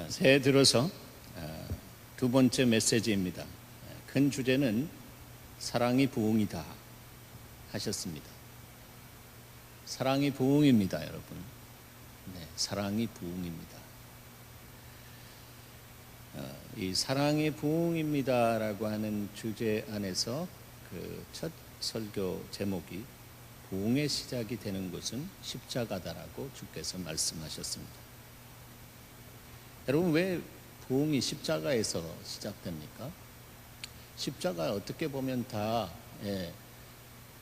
새해 들어서 두 번째 메시지입니다. 큰 주제는 사랑이 부흥이다 하셨습니다. 사랑이 부흥입니다, 여러분. 네, 사랑이 부흥입니다. 이 사랑이 부흥입니다라고 하는 주제 안에서 그 첫 설교 제목이 부흥의 시작이 되는 것은 십자가다라고 주께서 말씀하셨습니다. 여러분, 왜 부흥이 십자가에서 시작됩니까? 십자가 어떻게 보면 다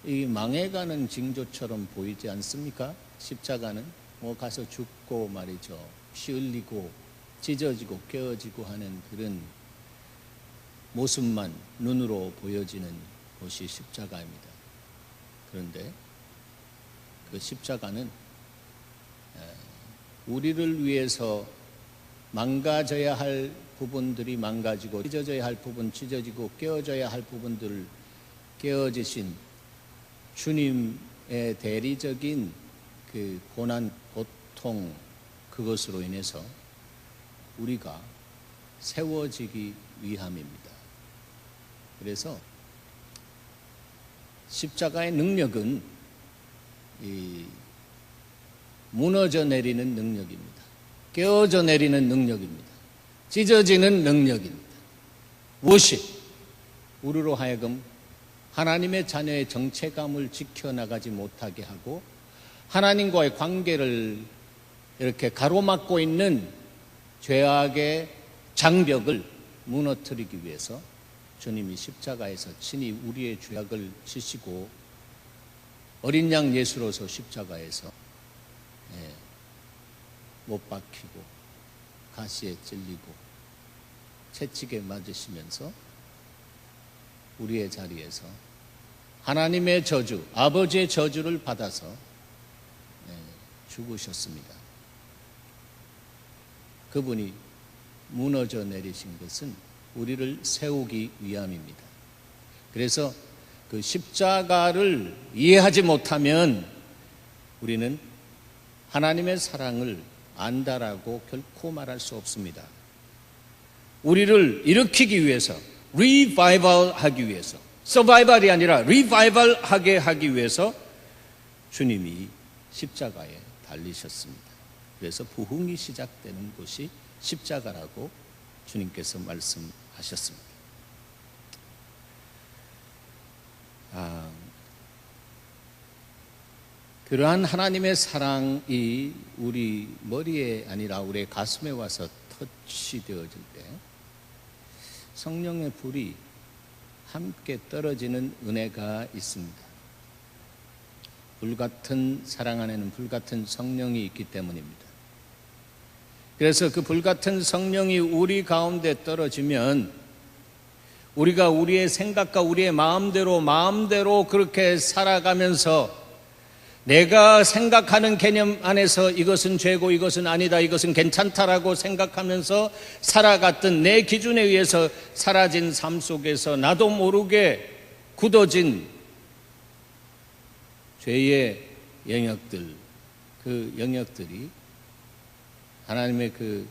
이 망해가는 징조처럼 보이지 않습니까? 십자가는 가서 죽고 말이죠, 피 흘리고 찢어지고 깨어지고 하는 그런 모습만 눈으로 보여지는 것이 십자가입니다. 그런데 그 십자가는 우리를 위해서 망가져야 할 부분들이 망가지고 찢어져야 할 부분 찢어지고 깨어져야 할 부분들을 깨어지신 주님의 대리적인 그 고난, 고통, 그것으로 인해서 우리가 세워지기 위함입니다. 그래서 십자가의 능력은 이 무너져 내리는 능력입니다. 깨어져 내리는 능력입니다. 찢어지는 능력입니다. 무엇이 우리로 하여금 하나님의 자녀의 정체감을 지켜나가지 못하게 하고 하나님과의 관계를 이렇게 가로막고 있는 죄악의 장벽을 무너뜨리기 위해서 주님이 십자가에서 친히 우리의 죄악을 지시고 어린 양 예수로서 십자가에서 못 박히고 가시에 찔리고 채찍에 맞으시면서 우리의 자리에서 하나님의 저주, 아버지의 저주를 받아서 죽으셨습니다. 그분이 무너져 내리신 것은 우리를 세우기 위함입니다. 그래서 그 십자가를 이해하지 못하면 우리는 하나님의 사랑을 안다라고 결코 말할 수 없습니다. 우리를 일으키기 위해서, 리바이벌 하기 위해서, 서바이벌이 아니라 리바이벌 하게 하기 위해서 주님이 십자가에 달리셨습니다. 그래서 부흥이 시작되는 곳이 십자가라고 주님께서 말씀하셨습니다. 그러한 하나님의 사랑이 우리 머리에 아니라 우리의 가슴에 와서 터치되어질 때 성령의 불이 함께 떨어지는 은혜가 있습니다. 불같은 사랑 안에는 불같은 성령이 있기 때문입니다. 그래서 그 불같은 성령이 우리 가운데 떨어지면 우리가 우리의 생각과 우리의 마음대로 그렇게 살아가면서 내가 생각하는 개념 안에서 이것은 죄고 이것은 아니다, 이것은 괜찮다라고 생각하면서 살아갔던 내 기준에 의해서 사라진 삶 속에서 나도 모르게 굳어진 죄의 영역들, 그 영역들이 하나님의 그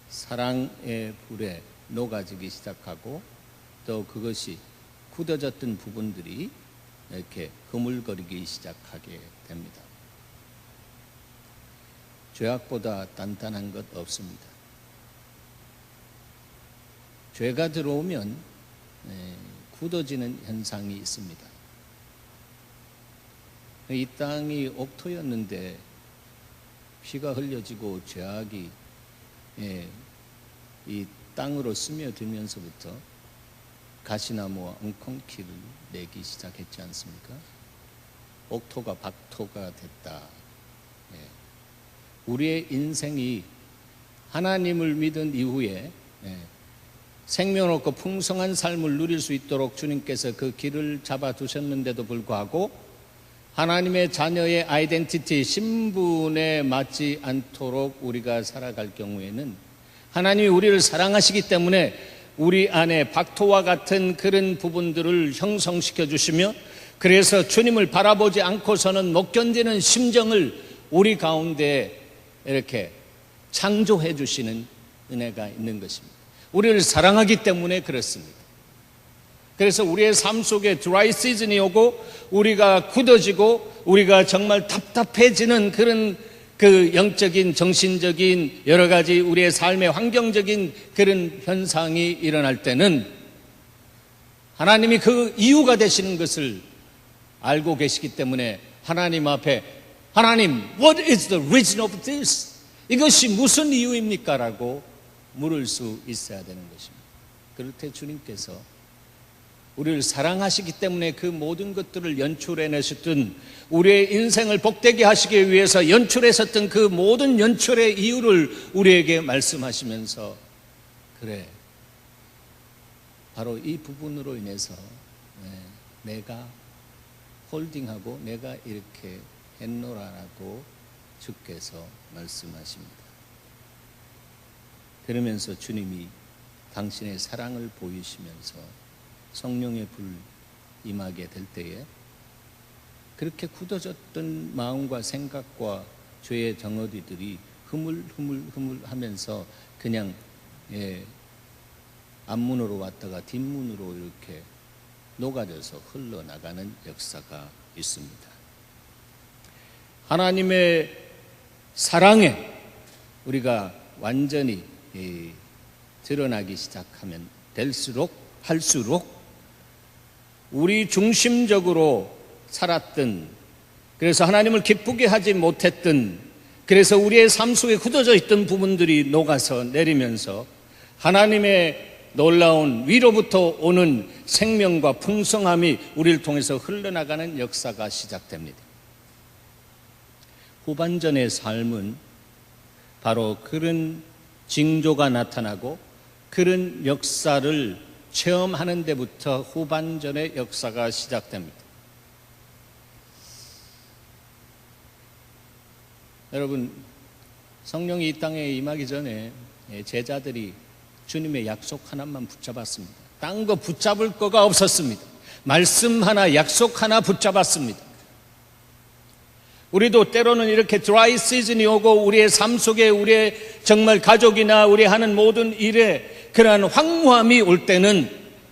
사랑의 불에 녹아지기 시작하고 또 그것이 굳어졌던 부분들이 이렇게 그물거리기 시작하게 됩니다. 죄악보다 단단한 것 없습니다. 죄가 들어오면 굳어지는 현상이 있습니다. 이 땅이 옥토였는데 피가 흘려지고 죄악이 이 땅으로 스며들면서부터 가시나무와 엉겅퀴를 내기 시작했지 않습니까? 옥토가 박토가 됐다. 우리의 인생이 하나님을 믿은 이후에 생명 없고 풍성한 삶을 누릴 수 있도록 주님께서 그 길을 잡아두셨는데도 불구하고 하나님의 자녀의 아이덴티티, 신분에 맞지 않도록 우리가 살아갈 경우에는 하나님이 우리를 사랑하시기 때문에 우리 안에 박토와 같은 그런 부분들을 형성시켜 주시며 그래서 주님을 바라보지 않고서는 못 견디는 심정을 우리 가운데 이렇게 창조해 주시는 은혜가 있는 것입니다. 우리를 사랑하기 때문에 그렇습니다. 그래서 우리의 삶 속에 드라이 시즌이 오고 우리가 굳어지고 우리가 정말 답답해지는 그런 그 영적인 정신적인 여러 가지 우리의 삶의 환경적인 그런 현상이 일어날 때는 하나님이 그 이유가 되시는 것을 알고 계시기 때문에 하나님 앞에 하나님, what is the reason of this? 이것이 무슨 이유입니까? 라고 물을 수 있어야 되는 것입니다. 그럴 때 주님께서 우리를 사랑하시기 때문에 그 모든 것들을 연출해내셨던 우리의 인생을 복되게 하시기 위해서 연출했었던 그 모든 연출의 이유를 우리에게 말씀하시면서 그래, 바로 이 부분으로 인해서 내가 홀딩하고 내가 이렇게 했노라라고 주께서 말씀하십니다. 그러면서 주님이 당신의 사랑을 보이시면서 성령의 불 임하게 될 때에 그렇게 굳어졌던 마음과 생각과 죄의 덩어리들이 흐물흐물 하면서 그냥 앞문으로 왔다가 뒷문으로 이렇게 녹아져서 흘러나가는 역사가 있습니다. 하나님의 사랑에 우리가 완전히 드러나기 시작하면 할수록 우리 중심적으로 살았던, 그래서 하나님을 기쁘게 하지 못했던, 그래서 우리의 삶 속에 굳어져 있던 부분들이 녹아서 내리면서 하나님의 놀라운 위로부터 오는 생명과 풍성함이 우리를 통해서 흘러나가는 역사가 시작됩니다. 후반전의 삶은 바로 그런 징조가 나타나고 그런 역사를 체험하는 데부터 후반전의 역사가 시작됩니다. 여러분, 성령이 이 땅에 임하기 전에 제자들이 주님의 약속 하나만 붙잡았습니다. 딴 거 붙잡을 거가 없었습니다. 말씀 하나, 약속 하나 붙잡았습니다. 우리도 때로는 이렇게 드라이 시즌이 오고 우리의 삶 속에 우리의 정말 가족이나 우리 하는 모든 일에 그러한 황무함이 올 때는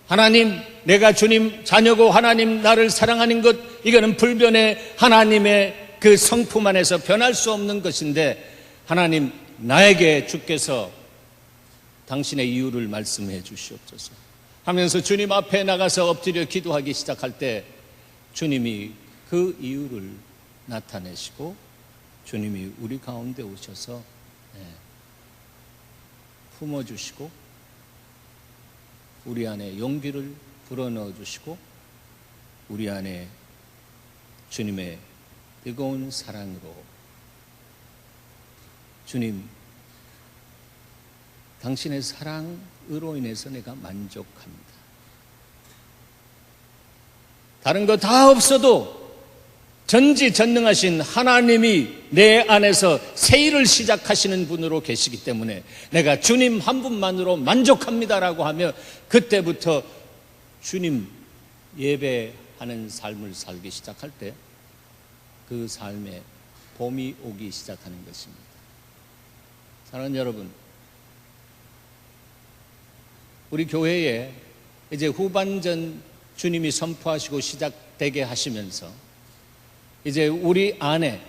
하나님, 내가 주님 자녀고 하나님 나를 사랑하는 것, 이거는 불변의 하나님의 그 성품 안에서 변할 수 없는 것인데 하나님, 나에게 주께서 당신의 이유를 말씀해 주시옵소서 하면서 주님 앞에 나가서 엎드려 기도하기 시작할 때 주님이 그 이유를 나타내시고 주님이 우리 가운데 오셔서 품어주시고 우리 안에 용기를 불어넣어 주시고 우리 안에 주님의 뜨거운 사랑으로 주님, 당신의 사랑으로 인해서 내가 만족합니다. 다른 거 다 없어도 전지전능하신 하나님이 내 안에서 새 일을 시작하시는 분으로 계시기 때문에 내가 주님 한 분만으로 만족합니다라고 하며 그때부터 주님 예배하는 삶을 살기 시작할 때 그 삶에 봄이 오기 시작하는 것입니다. 사랑하는 여러분, 우리 교회에 이제 후반전 주님이 선포하시고 시작되게 하시면서 이제 우리 안에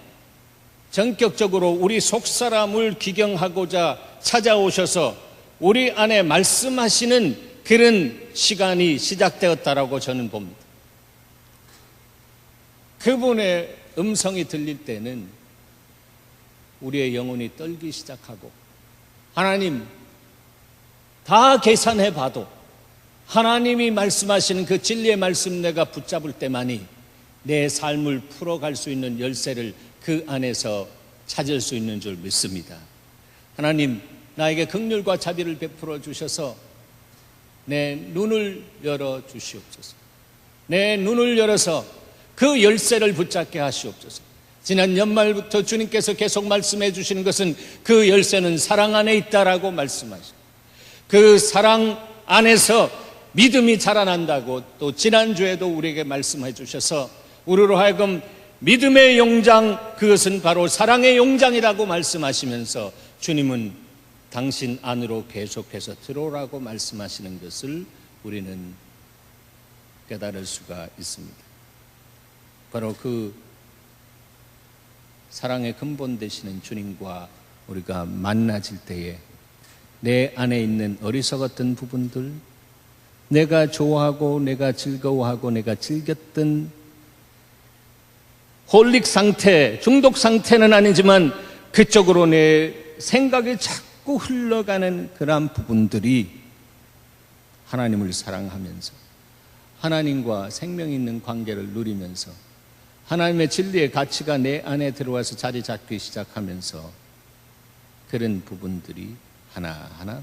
전격적으로 우리 속사람을 기경하고자 찾아오셔서 우리 안에 말씀하시는 그런 시간이 시작되었다라고 저는 봅니다. 그분의 음성이 들릴 때는 우리의 영혼이 떨기 시작하고 하나님, 다 계산해 봐도 하나님이 말씀하시는 그 진리의 말씀 내가 붙잡을 때만이 내 삶을 풀어갈 수 있는 열쇠를 그 안에서 찾을 수 있는 줄 믿습니다. 하나님, 나에게 긍휼과 자비를 베풀어 주셔서 내 눈을 열어 주시옵소서. 내 눈을 열어서 그 열쇠를 붙잡게 하시옵소서. 지난 연말부터 주님께서 계속 말씀해 주시는 것은 그 열쇠는 사랑 안에 있다라고 말씀하시고 그 사랑 안에서 믿음이 자라난다고 또 지난주에도 우리에게 말씀해 주셔서 우리로 하여금 믿음의 용장, 그것은 바로 사랑의 용장이라고 말씀하시면서 주님은 당신 안으로 계속해서 들어오라고 말씀하시는 것을 우리는 깨달을 수가 있습니다. 바로 그 사랑의 근본 되시는 주님과 우리가 만나질 때에 내 안에 있는 어리석었던 부분들, 내가 좋아하고 내가 즐거워하고 내가 즐겼던 홀릭 상태, 중독 상태는 아니지만 그쪽으로 내 생각이 자꾸 흘러가는 그러한 부분들이 하나님을 사랑하면서 하나님과 생명 있는 관계를 누리면서 하나님의 진리의 가치가 내 안에 들어와서 자리 잡기 시작하면서 그런 부분들이 하나하나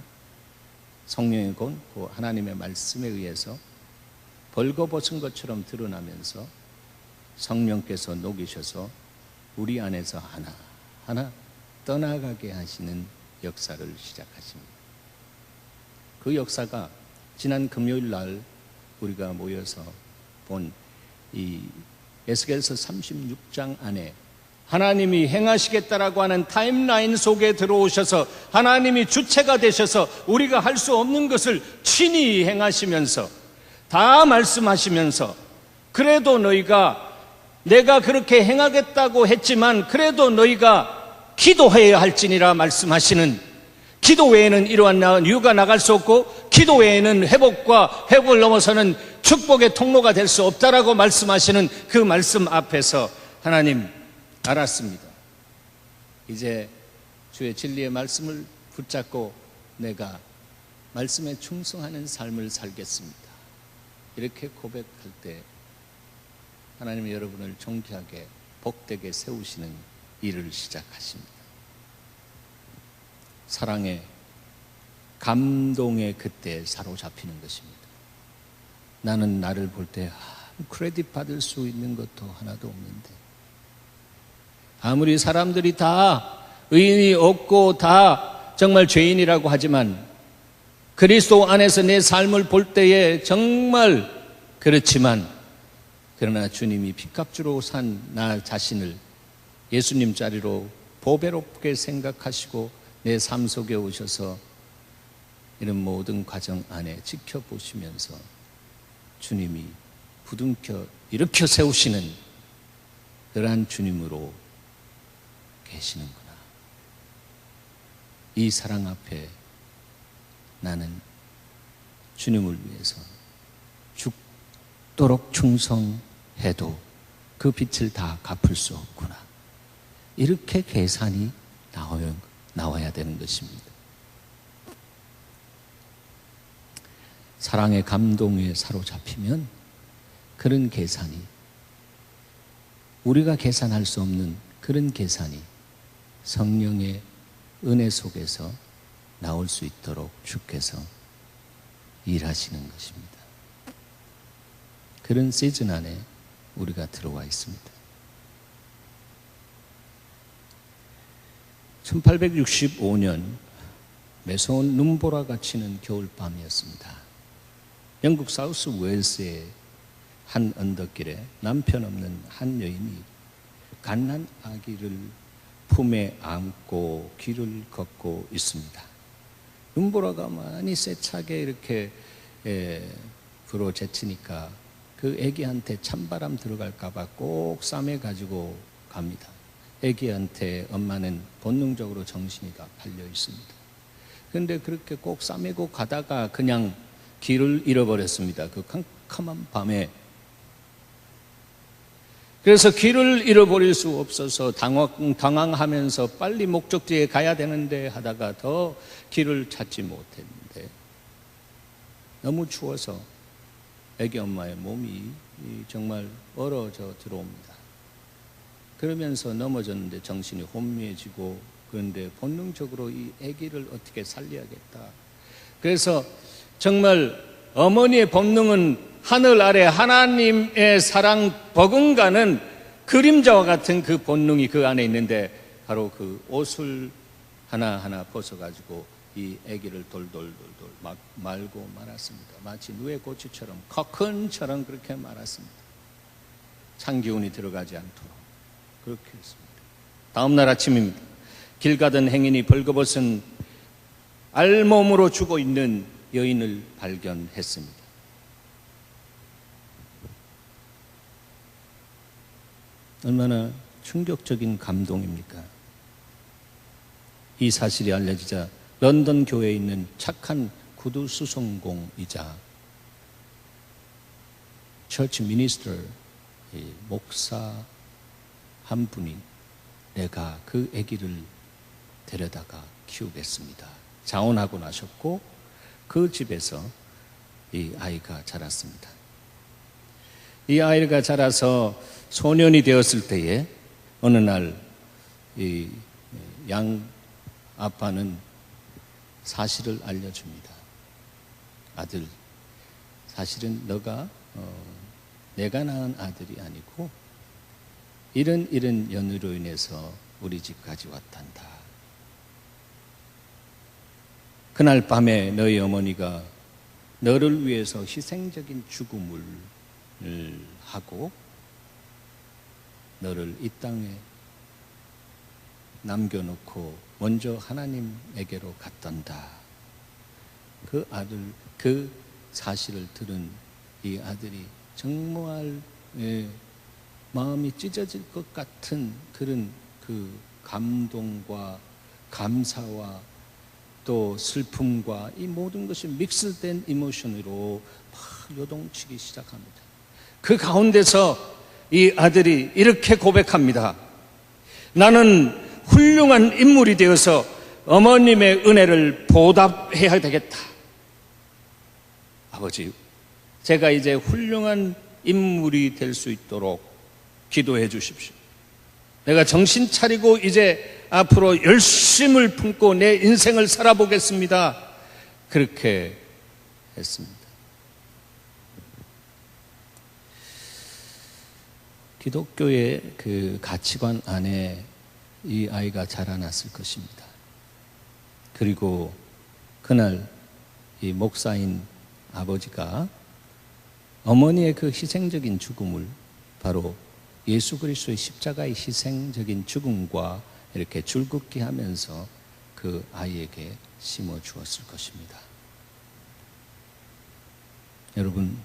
성령의 곧 하나님의 말씀에 의해서 벌거벗은 것처럼 드러나면서 성령께서 녹이셔서 우리 안에서 하나하나 떠나가게 하시는 역사를 시작하십니다. 그 역사가 지난 금요일 날 우리가 모여서 본 이 에스겔서 36장 안에 하나님이 행하시겠다라고 하는 타임라인 속에 들어오셔서 하나님이 주체가 되셔서 우리가 할 수 없는 것을 친히 행하시면서 다 말씀하시면서 그래도 너희가 내가 그렇게 행하겠다고 했지만 그래도 너희가 기도해야 할지니라 말씀하시는, 기도 외에는 이러한 이유가 나갈 수 없고 기도 외에는 회복과 회복을 넘어서는 축복의 통로가 될 수 없다라고 말씀하시는 그 말씀 앞에서 하나님 알았습니다. 이제 주의 진리의 말씀을 붙잡고 내가 말씀에 충성하는 삶을 살겠습니다. 이렇게 고백할 때 하나님이 여러분을 존귀하게 복되게 세우시는 일을 시작하십니다. 사랑의 감동의 그때 사로잡히는 것입니다. 나는 나를 볼 때 크레딧 받을 수 있는 것도 하나도 없는데, 아무리 사람들이 다 의인이 없고 다 정말 죄인이라고 하지만 그리스도 안에서 내 삶을 볼 때에 정말 그렇지만, 그러나 주님이 피값주로 산 나 자신을 예수님 자리로 보배롭게 생각하시고 내 삶 속에 오셔서 이런 모든 과정 안에 지켜보시면서 주님이 부둥켜 일으켜 세우시는 그러한 주님으로 계시는구나. 이 사랑 앞에 나는 주님을 위해서 죽도록 충성해도 그 빛을 다 갚을 수 없구나. 이렇게 계산이 나와야 되는 것입니다. 사랑의 감동에 사로잡히면 그런 계산이, 우리가 계산할 수 없는 그런 계산이 성령의 은혜 속에서 나올 수 있도록 주께서 일하시는 것입니다. 그런 시즌 안에 우리가 들어와 있습니다. 1865년 매서운 눈보라가 치는 겨울밤이었습니다. 영국 사우스 웨일스의 한 언덕길에 남편 없는 한 여인이 갓난 아기를 품에 안고 길을 걷고 있습니다. 눈보라가 많이 세차게 이렇게 불어제치니까 그 아기한테 찬바람 들어갈까 봐 꼭 싸매 가지고 갑니다. 아기한테 엄마는 본능적으로 정신이 다 팔려 있습니다. 그런데 그렇게 꼭 싸매고 가다가 그냥 길을 잃어버렸습니다. 그 캄캄한 밤에. 그래서 길을 잃어버릴 수 없어서 당황하면서 빨리 목적지에 가야 되는데 하다가 더 길을 찾지 못했는데 너무 추워서 아기 엄마의 몸이 정말 얼어져 들어옵니다. 그러면서 넘어졌는데 정신이 혼미해지고, 그런데 본능적으로 이 아기를 어떻게 살려야겠다. 그래서 정말 어머니의 본능은 하늘 아래 하나님의 사랑 버금가는 그림자와 같은 그 본능이 그 안에 있는데, 바로 그 옷을 하나하나 벗어가지고 이 아기를 돌돌돌돌 막 말고 말았습니다. 마치 누에 고추처럼 커큰처럼 그렇게 말았습니다. 찬 기운이 들어가지 않도록 그렇게 했습니다. 다음 날 아침입니다. 길 가던 행인이 벌거벗은 알몸으로 죽어 있는 여인을 발견했습니다. 얼마나 충격적인 감동입니까? 이 사실이 알려지자 런던 교회에 있는 착한 구두 수송공이자 처치 미니스터 목사 한 분이 내가 그 아기를 데려다가 키우겠습니다. 자원하고 나셨고 그 집에서 이 아이가 자랐습니다. 이 아이가 자라서 소년이 되었을 때에 어느 날 이 양 아빠는 사실을 알려줍니다. 아들, 사실은 너가 내가 낳은 아들이 아니고 이런 연유로 인해서 우리 집까지 왔단다. 그날 밤에 너희 어머니가 너를 위해서 희생적인 죽음을 하고 너를 이 땅에 남겨놓고 먼저 하나님에게로 갔단다. 그 아들, 그 사실을 들은 이 아들이 정말 마음이 찢어질 것 같은 그런 그 감동과 감사와 또 슬픔과 이 모든 것이 믹스된 이모션으로 막 요동치기 시작합니다. 그 가운데서 이 아들이 이렇게 고백합니다. 나는 훌륭한 인물이 되어서 어머님의 은혜를 보답해야 되겠다. 아버지, 제가 이제 훌륭한 인물이 될 수 있도록 기도해 주십시오. 내가 정신 차리고 이제 앞으로 열심을 품고 내 인생을 살아보겠습니다. 그렇게 했습니다. 기독교의 그 가치관 안에 이 아이가 자라났을 것입니다. 그리고 그날 이 목사인 아버지가 어머니의 그 희생적인 죽음을 바로 예수 그리스도의 십자가의 희생적인 죽음과 이렇게 줄긋기 하면서 그 아이에게 심어 주었을 것입니다. 여러분,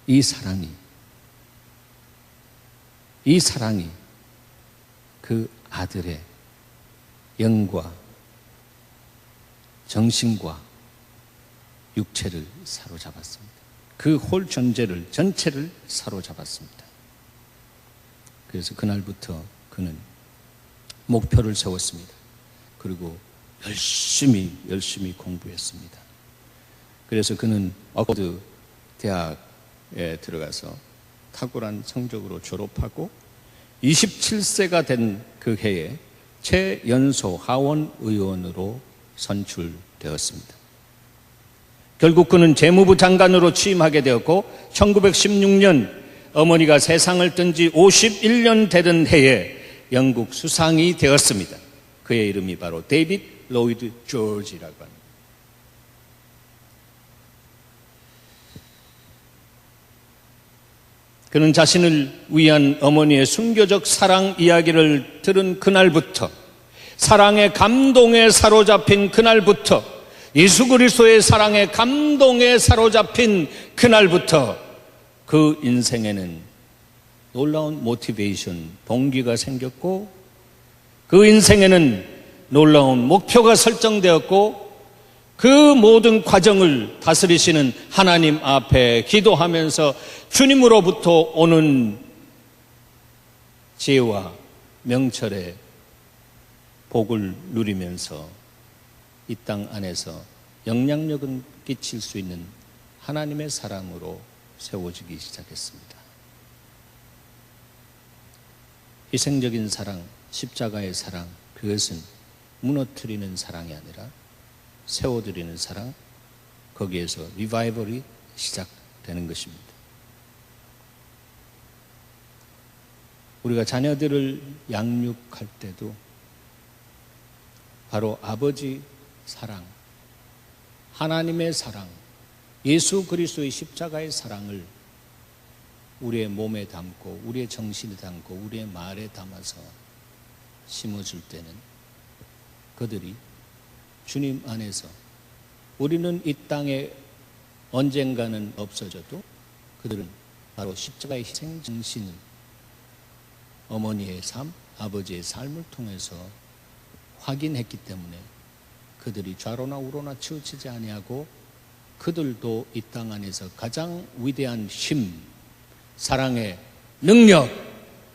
이 사랑이 그 아들의 영과 정신과 육체를 사로잡았습니다. 그 홀 전체를 사로잡았습니다. 그래서 그날부터 그는 목표를 세웠습니다. 그리고 열심히 공부했습니다. 그래서 그는 옥스퍼드 대학에 들어가서 탁월한 성적으로 졸업하고 27세가 된 그 해에 최연소 하원 의원으로 선출되었습니다. 결국 그는 재무부 장관으로 취임하게 되었고 1916년 어머니가 세상을 뜬 지 51년 되던 해에 영국 수상이 되었습니다. 그의 이름이 바로 데이빗 로이드 조지라고 합니다. 그는 자신을 위한 어머니의 순교적 사랑 이야기를 들은 그날부터, 사랑의 감동에 사로잡힌 그날부터, 예수 그리스도의 사랑의 감동에 사로잡힌 그날부터 그 인생에는 놀라운 모티베이션, 동기가 생겼고, 그 인생에는 놀라운 목표가 설정되었고, 그 모든 과정을 다스리시는 하나님 앞에 기도하면서 주님으로부터 오는 지혜와 명철의 복을 누리면서 이 땅 안에서 영향력은 끼칠 수 있는 하나님의 사람으로 세워지기 시작했습니다. 희생적인 사랑, 십자가의 사랑, 그것은 무너뜨리는 사랑이 아니라 세워드리는 사랑, 거기에서 리바이벌이 시작되는 것입니다. 우리가 자녀들을 양육할 때도 바로 아버지 사랑, 하나님의 사랑, 예수 그리스도의 십자가의 사랑을 우리의 몸에 담고 우리의 정신에 담고 우리의 말에 담아서 심어줄 때는 그들이 주님 안에서 우리는 이 땅에 언젠가는 없어져도 그들은 바로 십자가의 희생 정신을 어머니의 삶, 아버지의 삶을 통해서 확인했기 때문에 그들이 좌로나 우로나 치우치지 아니하고 그들도 이 땅 안에서 가장 위대한 힘, 사랑의 능력,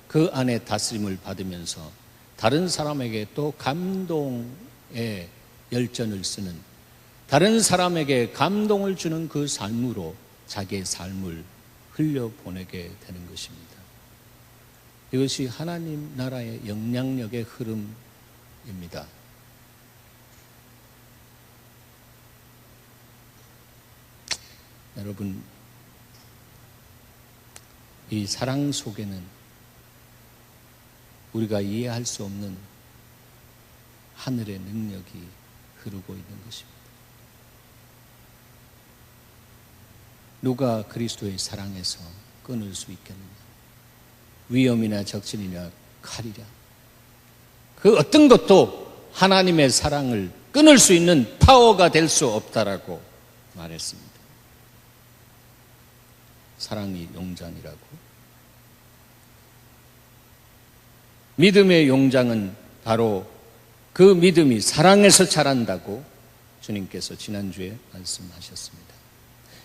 그 안에 다스림을 받으면서 다른 사람에게 또 감동의 열전을 쓰는, 다른 사람에게 감동을 주는 그 삶으로 자기의 삶을 흘려보내게 되는 것입니다. 이것이 하나님 나라의 영향력의 흐름입니다. 여러분, 이 사랑 속에는 우리가 이해할 수 없는 하늘의 능력이 흐르고 있는 것입니다. 누가 그리스도의 사랑에서 끊을 수 있겠느냐? 위험이나 적신이나 칼이랴, 그 어떤 것도 하나님의 사랑을 끊을 수 있는 파워가 될 수 없다라고 말했습니다. 사랑이 용장이라고. 믿음의 용장은 바로 그 믿음이 사랑에서 자란다고 주님께서 지난주에 말씀하셨습니다.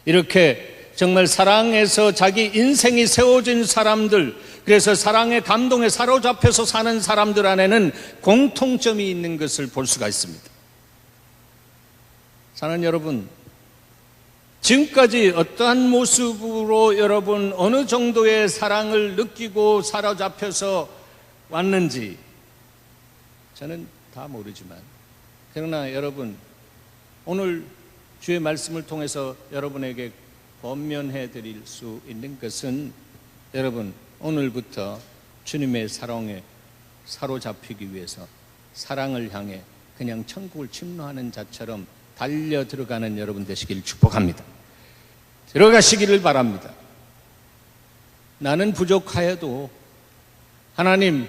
이렇게 정말 사랑에서 자기 인생이 세워진 사람들, 그래서 사랑의 감동에 사로잡혀서 사는 사람들 안에는 공통점이 있는 것을 볼 수가 있습니다. 사랑하는 여러분, 지금까지 어떠한 모습으로 여러분 어느 정도의 사랑을 느끼고 사로잡혀서 왔는지 저는 다 모르지만, 그러나 여러분, 오늘 주의 말씀을 통해서 여러분에게 권면해 드릴 수 있는 것은, 여러분 오늘부터 주님의 사랑에 사로잡히기 위해서 사랑을 향해 그냥 천국을 침노하는 자처럼 달려 들어가는 여러분 되시길 축복합니다. 들어가시기를 바랍니다. 나는 부족하여도 하나님,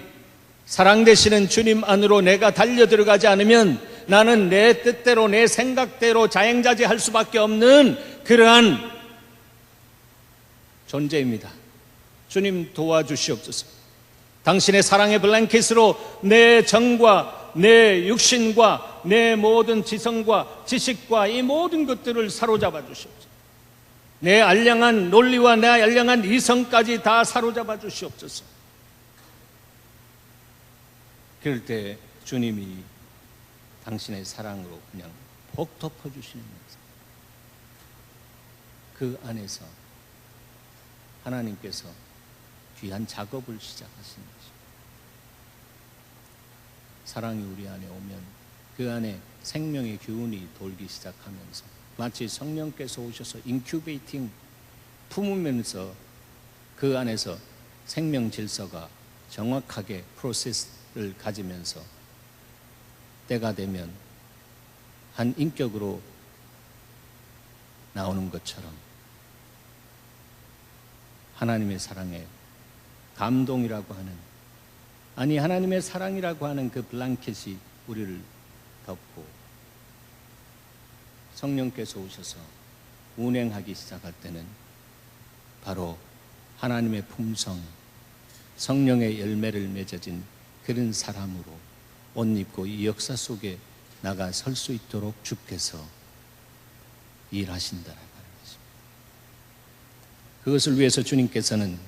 사랑 되시는 주님 안으로 내가 달려 들어가지 않으면 나는 내 뜻대로 내 생각대로 자행자재할 수밖에 없는 그러한 존재입니다. 주님 도와주시옵소서. 당신의 사랑의 블랭킷으로 내 정과 내 육신과 내 모든 지성과 지식과 이 모든 것들을 사로잡아 주시옵소서. 내 알량한 논리와 내 알량한 이성까지 다 사로잡아 주시옵소서. 그럴 때 주님이 당신의 사랑으로 그냥 복 덮어주시는 거죠. 그 안에서 하나님께서 귀한 작업을 시작하시는 거죠. 사랑이 우리 안에 오면 그 안에 생명의 기운이 돌기 시작하면서 마치 성령께서 오셔서 인큐베이팅, 품으면서 그 안에서 생명 질서가 정확하게 프로세스를 가지면서 때가 되면 한 인격으로 나오는 것처럼 하나님의 사랑에 감동이라고 하는, 아니 하나님의 사랑이라고 하는 그 블랑켓이 우리를 덮고 성령께서 오셔서 운행하기 시작할 때는 바로 하나님의 품성, 성령의 열매를 맺어진 그런 사람으로 옷 입고 이 역사 속에 나가 설 수 있도록 주께서 일하신다라고 하는 것입니다. 그것을 위해서 주님께서는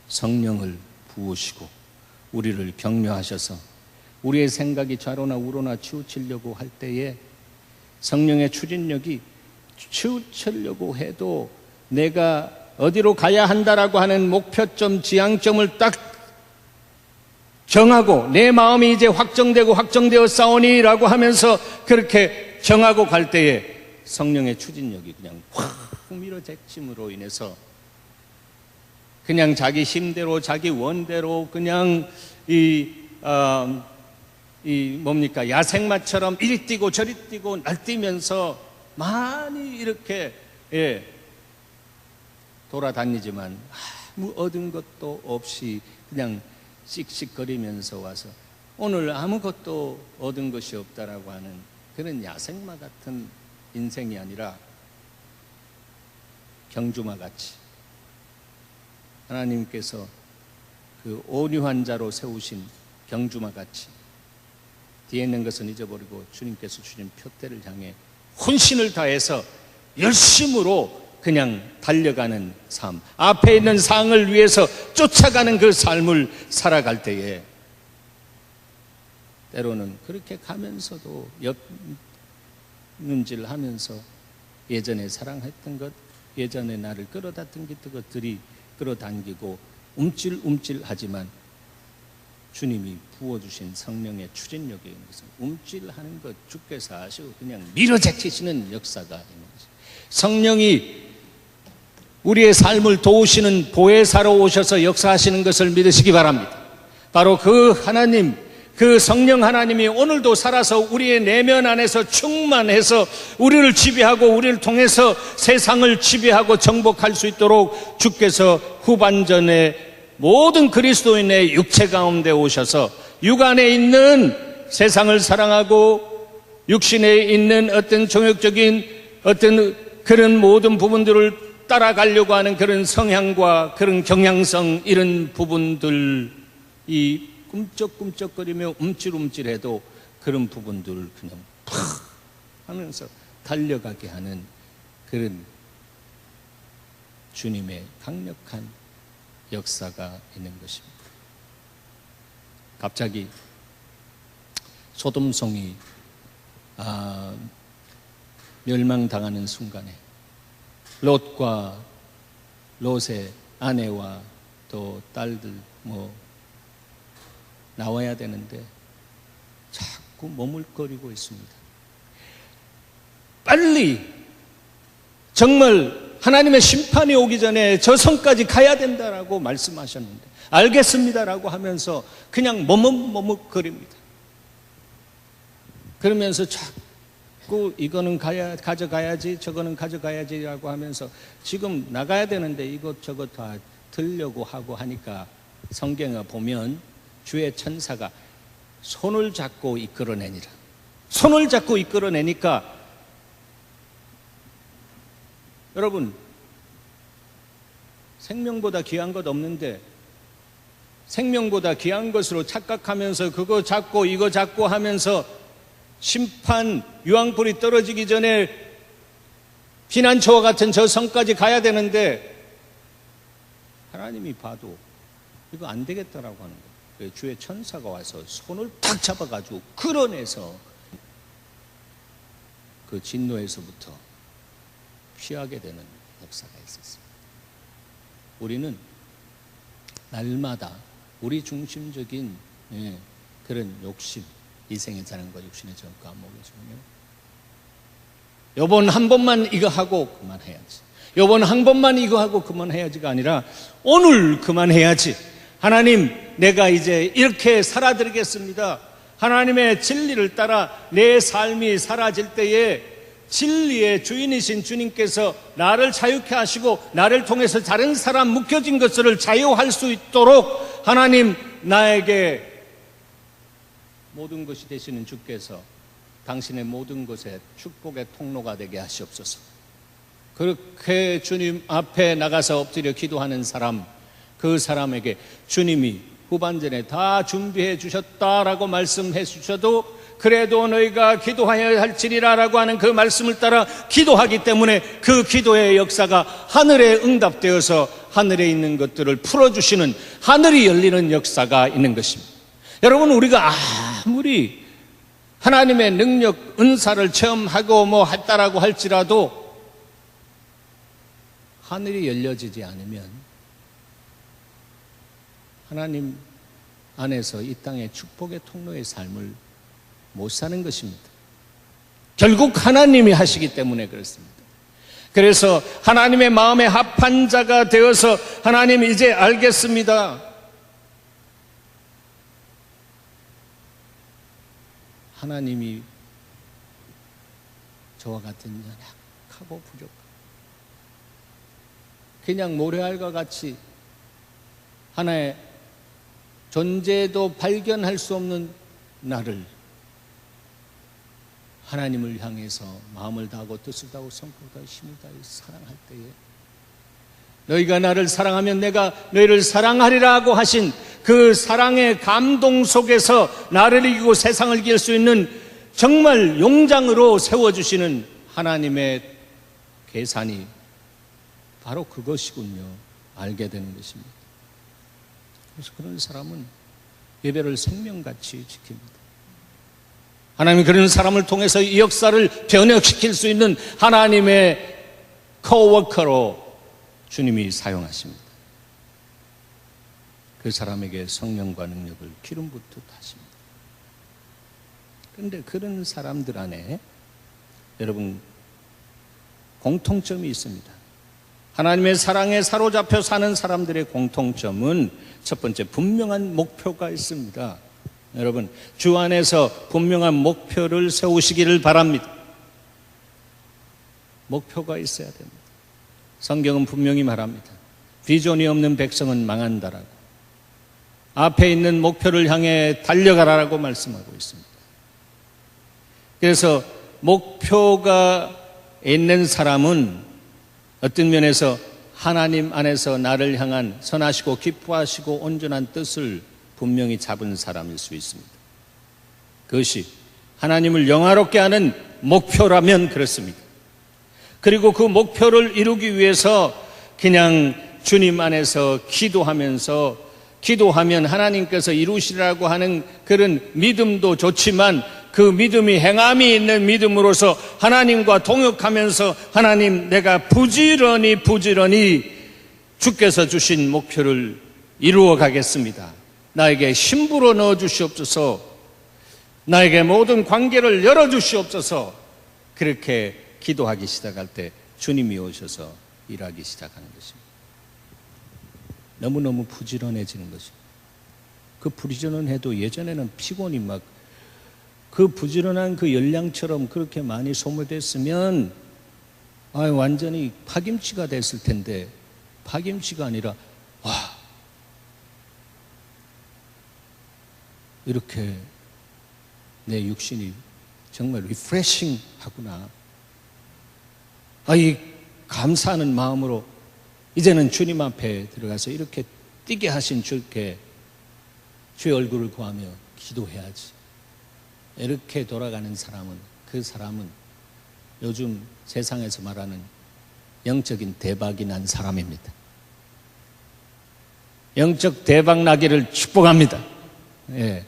성령을 부으시고 우리를 격려하셔서 우리의 생각이 좌로나 우로나 치우치려고 할 때에 성령의 추진력이 치우치려고 해도 내가 어디로 가야 한다라고 하는 목표점, 지향점을 딱 정하고 내 마음이 이제 확정되고 확정되어 싸우니라고 하면서 그렇게 정하고 갈 때에 성령의 추진력이 그냥 확 밀어제침으로 인해서 그냥 자기 힘대로 자기 원대로 그냥 뭡니까, 야생마처럼 이리 뛰고 저리 뛰고 날뛰면서 많이 이렇게 돌아다니지만 아무 얻은 것도 없이 그냥 씩씩거리면서 와서 오늘 아무것도 얻은 것이 없다라고 하는 그런 야생마 같은 인생이 아니라 경주마 같이 하나님께서 그 온유한 자로 세우신 경주마 같이 뒤에 있는 것은 잊어버리고 주님께서 주신 표대를 향해 혼신을 다해서 열심으로 그냥 달려가는 삶, 앞에 있는 상을 위해서 쫓아가는 그 삶을 살아갈 때에 때로는 그렇게 가면서도 옆눈질하면서 예전에 사랑했던 것, 예전에 나를 끌어당겼던 것들이 끌어당기고 움찔움찔하지만 주님이 부어주신 성령의 추진력에 있는 것은 움찔하는 것 주께서 아시고 그냥 밀어제치시는 역사가 있는 것입니다. 성령이 우리의 삶을 도우시는 보혜사로 오셔서 역사하시는 것을 믿으시기 바랍니다. 바로 그 하나님, 그 성령 하나님이 오늘도 살아서 우리의 내면 안에서 충만해서 우리를 지배하고 우리를 통해서 세상을 지배하고 정복할 수 있도록 주께서 후반전에 모든 그리스도인의 육체 가운데 오셔서 육 안에 있는 세상을 사랑하고 육신에 있는 어떤 종욕적인 어떤 그런 모든 부분들을 따라가려고 하는 그런 성향과 그런 경향성, 이런 부분들이 꿈쩍꿈쩍거리며 움찔움찔해도 그런 부분들을 그냥 팍 하면서 달려가게 하는 그런 주님의 강력한 역사가 있는 것입니다. 갑자기 소돔성이 멸망당하는 순간에 롯과 롯의 아내와 또 딸들 나와야 되는데 자꾸 머물거리고 있습니다. 빨리 정말 하나님의 심판이 오기 전에 저 성까지 가야 된다라고 말씀하셨는데 알겠습니다라고 하면서 그냥 머뭇거립니다. 그러면서 자꾸 이거는 가져가야지 저거는 가져가야지라고 하면서 지금 나가야 되는데 이것저것 다 들려고 하고 하니까 성경에 보면 주의 천사가 손을 잡고 이끌어내니라. 손을 잡고 이끌어내니까 여러분, 생명보다 귀한 것 없는데 생명보다 귀한 것으로 착각하면서 그거 잡고 이거 잡고 하면서 심판 유황불이 떨어지기 전에 피난처와 같은 저 성까지 가야 되는데 하나님이 봐도 이거 안 되겠다라고 하는 거예요. 주의 천사가 와서 손을 탁 잡아가지고 끌어내서 그 진노에서부터 피하게 되는 역사가 있었습니다. 우리는 날마다 우리 중심적인 그런 욕심, 이생의 자랑과 육신의 정과 먹여주며 요번 한 번만 이거 하고 그만해야지, 요번 한 번만 이거 하고 그만해야지가 아니라 오늘 그만해야지. 하나님, 내가 이제 이렇게 살아드리겠습니다. 하나님의 진리를 따라 내 삶이 사라질 때에 진리의 주인이신 주님께서 나를 자유케 하시고 나를 통해서 다른 사람 묶여진 것을 자유할 수 있도록 하나님, 나에게 모든 것이 되시는 주께서 당신의 모든 것에 축복의 통로가 되게 하시옵소서. 그렇게 주님 앞에 나가서 엎드려 기도하는 사람, 그 사람에게 주님이 후반전에 다 준비해 주셨다라고 말씀해 주셔도 그래도 너희가 기도하여야 할지니라 라고 하는 그 말씀을 따라 기도하기 때문에 그 기도의 역사가 하늘에 응답되어서 하늘에 있는 것들을 풀어주시는, 하늘이 열리는 역사가 있는 것입니다. 여러분, 우리가 아무리 하나님의 능력, 은사를 체험하고 했다라고 할지라도 하늘이 열려지지 않으면 하나님 안에서 이 땅의 축복의 통로의 삶을 못 사는 것입니다. 결국 하나님이 하시기 때문에 그렇습니다. 그래서 하나님의 마음에 합한 자가 되어서 하나님, 이제 알겠습니다. 하나님이 저와 같은 연약하고 부족하고 그냥 모래알과 같이 하나의 존재도 발견할 수 없는 나를 하나님을 향해서 마음을 다하고 뜻을 다하고 성품을 다하고 힘을 다하여 사랑할 때에 너희가 나를 사랑하면 내가 너희를 사랑하리라고 하신 그 사랑의 감동 속에서 나를 이기고 세상을 이길 수 있는 정말 용장으로 세워주시는 하나님의 계산이 바로 그것이군요. 알게 되는 것입니다. 그래서 그런 사람은 예배를 생명같이 지킵니다. 하나님이 그런 사람을 통해서 이 역사를 변혁시킬 수 있는 하나님의 코워커로 주님이 사용하십니다. 그 사람에게 성령과 능력을 기름 붓듯 하십니다. 그런데 그런 사람들 안에 여러분 공통점이 있습니다. 하나님의 사랑에 사로잡혀 사는 사람들의 공통점은 첫 번째, 분명한 목표가 있습니다. 여러분, 주 안에서 분명한 목표를 세우시기를 바랍니다. 목표가 있어야 됩니다. 성경은 분명히 말합니다. 비전이 없는 백성은 망한다라고. 앞에 있는 목표를 향해 달려가라라고 말씀하고 있습니다. 그래서 목표가 있는 사람은 어떤 면에서 하나님 안에서 나를 향한 선하시고 기뻐하시고 온전한 뜻을 분명히 잡은 사람일 수 있습니다. 그것이 하나님을 영화롭게 하는 목표라면 그렇습니다. 그리고 그 목표를 이루기 위해서 그냥 주님 안에서 기도하면 하나님께서 이루시라고 하는 그런 믿음도 좋지만 그 믿음이 행함이 있는 믿음으로서 하나님과 동역하면서 하나님, 내가 부지런히 주께서 주신 목표를 이루어 가겠습니다. 나에게 힘부로 넣어 주시옵소서. 나에게 모든 관계를 열어 주시옵소서. 그렇게 기도하기 시작할 때 주님이 오셔서 일하기 시작하는 것입니다. 너무너무 부지런해지는 것입니다. 그 부지런해도 예전에는 피곤이 막 그 부지런한 그 열량처럼 그렇게 많이 소모됐으면 완전히 파김치가 됐을 텐데 파김치가 아니라 이렇게 내 육신이 정말 리프레싱 하구나. 이 감사하는 마음으로 이제는 주님 앞에 들어가서 이렇게 뛰게 하신 주께 주의 얼굴을 구하며 기도해야지. 이렇게 돌아가는 사람은, 그 사람은 요즘 세상에서 말하는 영적인 대박이 난 사람입니다. 영적 대박 나기를 축복합니다. 예.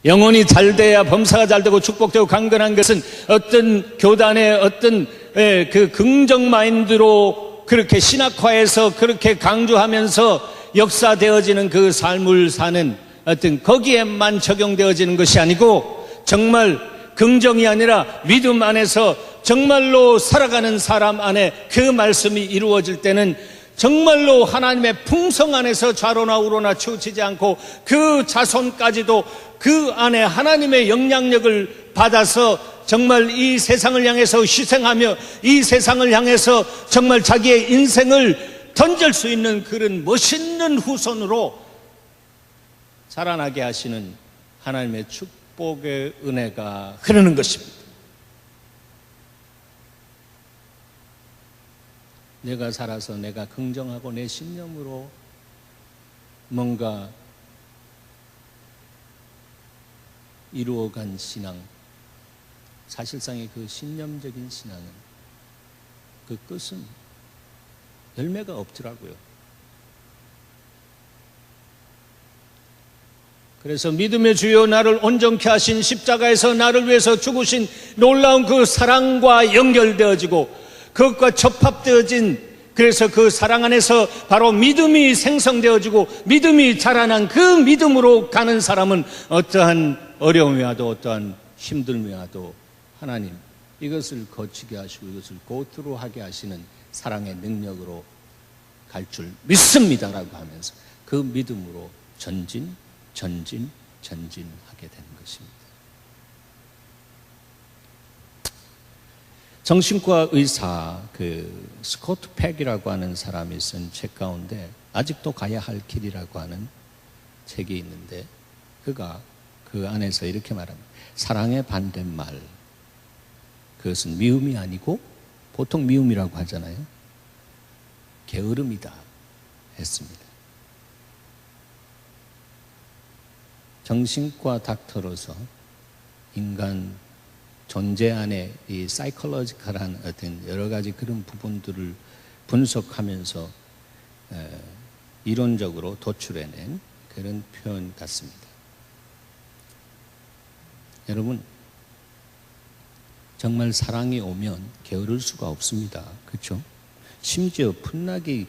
영혼이 잘 돼야 범사가 잘 되고 축복되고 강건한 것은 어떤 교단의 어떤 그 긍정 마인드로 그렇게 신학화해서 그렇게 강조하면서 역사되어지는 그 삶을 사는 어떤 거기에만 적용되어지는 것이 아니고 정말 긍정이 아니라 믿음 안에서 정말로 살아가는 사람 안에 그 말씀이 이루어질 때는 정말로 하나님의 풍성 안에서 좌로나 우로나 치우치지 않고 그 자손까지도 그 안에 하나님의 영향력을 받아서 정말 이 세상을 향해서 희생하며 이 세상을 향해서 정말 자기의 인생을 던질 수 있는 그런 멋있는 후손으로 자라나게 하시는 하나님의 축복의 은혜가 흐르는 것입니다. 내가 살아서 내가 긍정하고 내 신념으로 뭔가 이루어간 신앙, 사실상의 그 신념적인 신앙은 그 끝은 열매가 없더라고요. 그래서 믿음의 주여 나를 온전케 하신 십자가에서 나를 위해서 죽으신 놀라운 그 사랑과 연결되어지고 그것과 접합되어진, 그래서 그 사랑 안에서 바로 믿음이 생성되어지고 믿음이 자라난 그 믿음으로 가는 사람은 어떠한 어려움이 와도 어떠한 힘듦이 와도 하나님 이것을 거치게 하시고 이것을 고투로하게 하시는 사랑의 능력으로 갈 줄 믿습니다라고 하면서 그 믿음으로 전진하게 되는 것입니다. 정신과 의사 스코트 팩이라고 하는 사람이 쓴 책 가운데 아직도 가야 할 길이라고 하는 책이 있는데 그가 그 안에서 이렇게 말합니다. 사랑의 반대말, 그것은 미움이 아니고 보통 미움이라고 하잖아요. 게으름이다 했습니다. 정신과 닥터로서 인간 존재 안에 이 사이콜로지컬한 어떤 여러 가지 그런 부분들을 분석하면서 이론적으로 도출해낸 그런 표현 같습니다. 여러분, 정말 사랑이 오면 게으를 수가 없습니다. 그렇죠? 심지어 풋나기